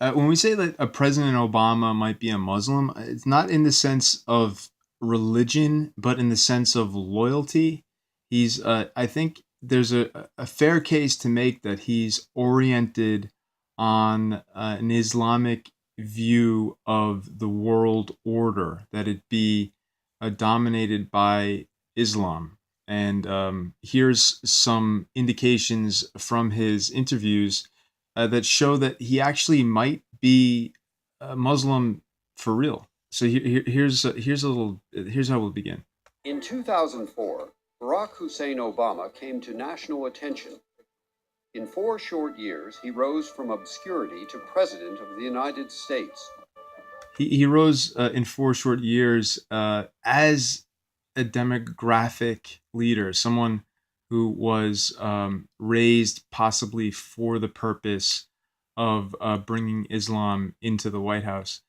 when we say that a President Obama might be a Muslim, it's not in the sense of religion, but in the sense of loyalty. I think there's a fair case to make that he's oriented on an Islamic view of the world order, that it be dominated by Islam. And here's some indications from his interviews that show that he actually might be a Muslim for real. So here's how we'll begin. In 2004, Barack Hussein Obama came to national attention. In 4 short years, he rose from obscurity to President of the United States. He rose in 4 short years as a demographic leader, someone who was raised possibly for the purpose of bringing Islam into the White House.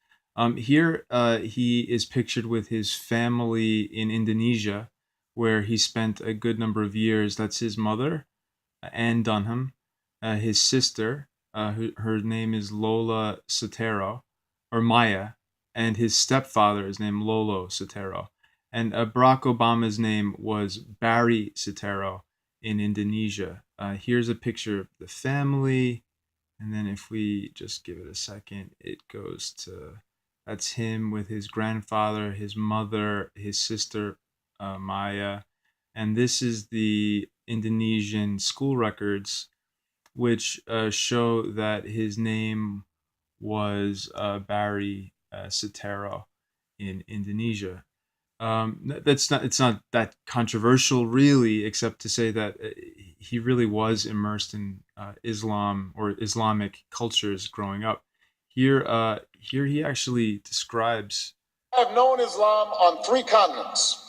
Here, he is pictured with his family in Indonesia, where he spent a good number of years. That's his mother, Anne Dunham, his sister, her name is Lola Sotero, or Maya, and his stepfather is named Lolo Sotero. And Barack Obama's name was Barry Sotero in Indonesia. Here's a picture of the family. And then if we just give it a second, it goes to, that's him with his grandfather, his mother, his sister, Maya. And this is the Indonesian school records, which show that his name was Barry Sotero in Indonesia. It's not that controversial really, except to say that he really was immersed in Islam or Islamic cultures growing up. Here he actually describes. I've known Islam on 3 continents.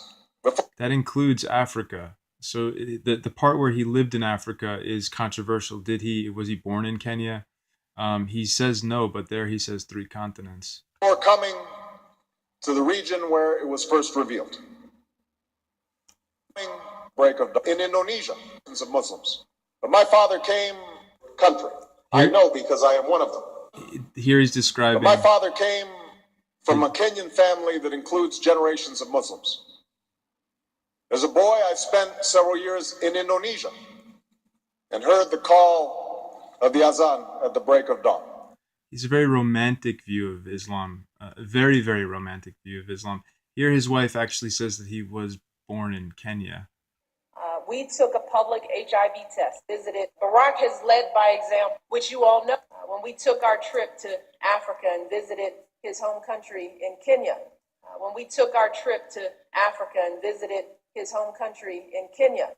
That includes Africa. So the part where he lived in Africa is controversial. Was he born in Kenya? He says no, but there he says 3 continents. Before coming to the region where it was first revealed. Break of in Indonesia, of Muslims. But my father came country. I know because I am one of them. Here he's describing. But my father came from a Kenyan family that includes generations of Muslims. As a boy, I spent several years in Indonesia and heard the call of the azan at the break of dawn. He's a very romantic view of Islam, a very, very romantic view of Islam. Here his wife actually says that he was born in Kenya. We took a public HIV test, visited. Barack has led by example, which you all know. When we took our trip to Africa and visited his home country in Kenya. When we took our trip to Africa and visited his home country in Kenya.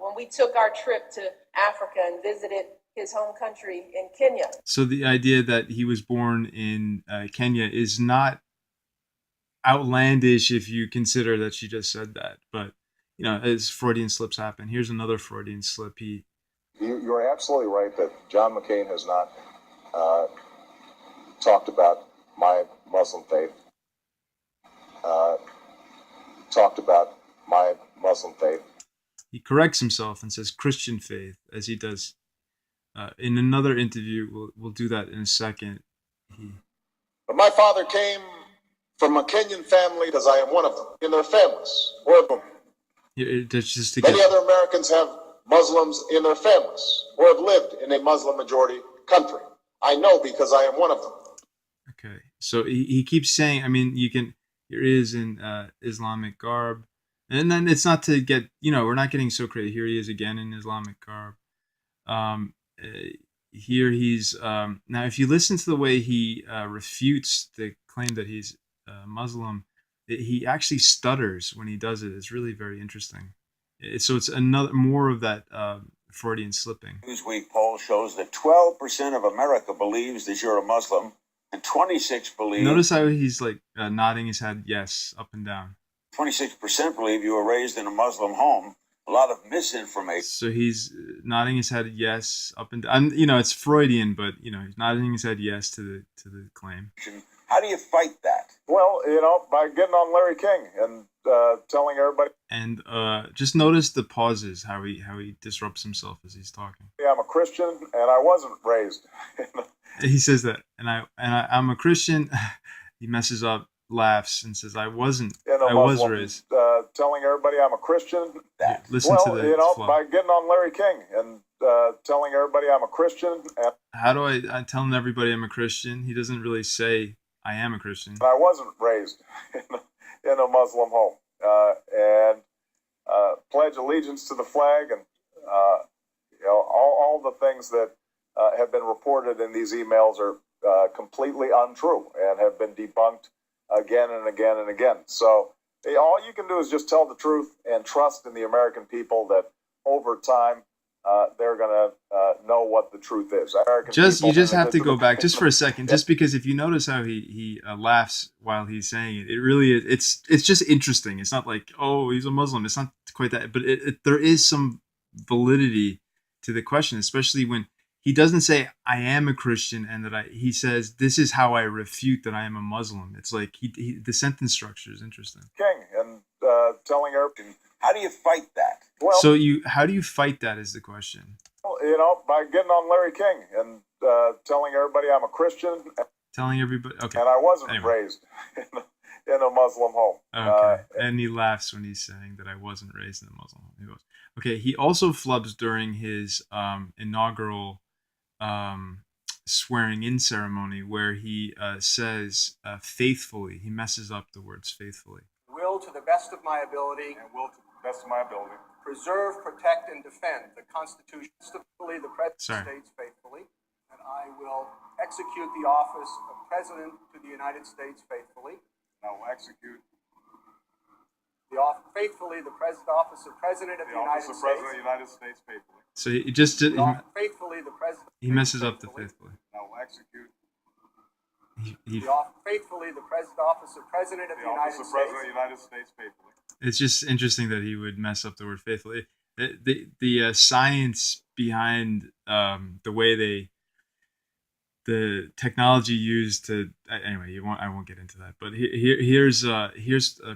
When we took our trip to Africa and visited his home country in Kenya. So the idea that he was born in Kenya is not outlandish if you consider that she just said that. But, you know, as Freudian slips happen. Here's another Freudian slip. You're absolutely right that John McCain has not talked about my Muslim faith. He corrects himself and says Christian faith, as he does in another interview. We'll do that in a second. But my father came from a Kenyan family, because I am one of them, in their families. Many other Americans have Muslims in their families or have lived in a Muslim majority country. I know because I am one of them. Okay, so he keeps saying, I mean, here he is in Islamic garb. And then it's not to get, we're not getting so crazy. Here he is again in Islamic garb. Here he's, now if you listen to the way he refutes the claim that he's Muslim, he actually stutters when he does it. It's really very interesting. So it's more of that Freudian slipping. Newsweek poll shows that 12% of America believes that you're a Muslim, and 26% believe. Notice how he's like nodding his head yes, up and down. 26% believe you were raised in a Muslim home. A lot of misinformation. So he's nodding his head yes, up and down. It's Freudian, but he's nodding his head yes to the claim. How do you fight that? Well, by getting on Larry King and telling everybody And just notice the pauses, how he disrupts himself as he's talking. I'm a Christian and I wasn't raised. He says that, and I'm a Christian. He messes up, laughs, and says, "I wasn't. I was raised." Telling everybody I'm a Christian. Listen to the flow. By getting on Larry King and telling everybody I'm a Christian. And How do I tell everybody I'm a Christian? He doesn't really say I am a Christian. I wasn't raised in a Muslim home. And pledge allegiance to the flag and all the things that have been reported in these emails are completely untrue and have been debunked again and again and again. So all you can do is just tell the truth and trust in the American people that over time they're going to know what the truth is. You just have to go back just for a second, just because if you notice how he laughs while he's saying it, it really is, it's just interesting. It's not like, oh, he's a Muslim. It's not quite that, but there is some validity to the question, especially when he doesn't say I am a Christian and he says this is how I refute that I am a Muslim. It's like the sentence structure is interesting. King and telling everybody. How do you fight that? Well, so how do you fight that is the question. By getting on Larry King and telling everybody I'm a Christian. Telling everybody, okay. And I wasn't raised in a Muslim home. Okay, and he laughs when he's saying that I wasn't raised in a Muslim home. He goes, okay, he also flubs during his inaugural swearing-in ceremony where he says faithfully. He messes up the words faithfully. Will to the best of my ability. And will to the best of my ability. Preserve, protect, and defend the Constitution of the President of the States faithfully. And I will execute the office of President to the United States faithfully. And I will execute the office of President of the United States. President of the United States faithfully. So he Faithfully, the President. He messes up the faithfully. And I will execute faithfully the office of President of the United States. President of the United States faithfully. It's just interesting that he would mess up the word faithfully. The science behind the way the technology used to anyway, I won't get into that. But here's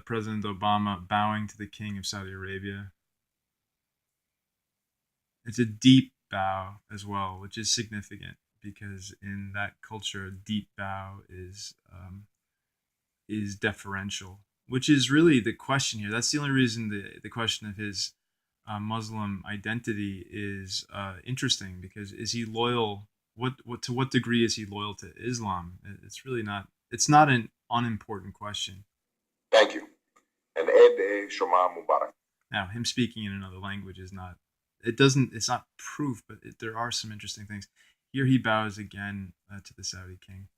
President Obama bowing to the King of Saudi Arabia. It's a deep bow as well, which is significant because in that culture, a deep bow is deferential, which is really the question here. That's the only reason the question of his Muslim identity is interesting, because is he loyal? To what degree is he loyal to Islam? It's really not. It's not an unimportant question. Thank you. And Eid Shema Mubarak. Now, him speaking in another language is not. It's not proof, but there are some interesting things. Here he bows again to the Saudi king.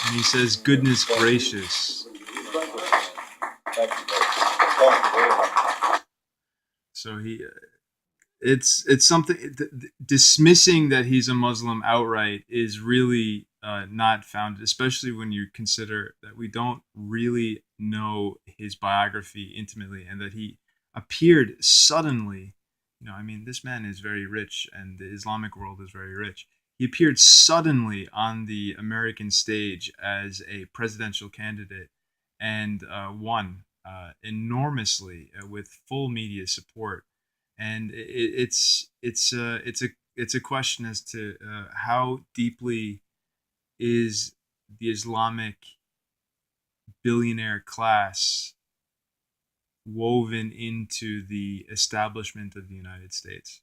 And he says, "Goodness gracious." So it's something. Dismissing that he's a Muslim outright is really not founded, especially when you consider that we don't really know his biography intimately, and that he appeared suddenly. This man is very rich, and the Islamic world is very rich. He appeared suddenly on the American stage as a presidential candidate and won enormously with full media support. And it's a question as to how deeply is the Islamic billionaire class woven into the establishment of the United States.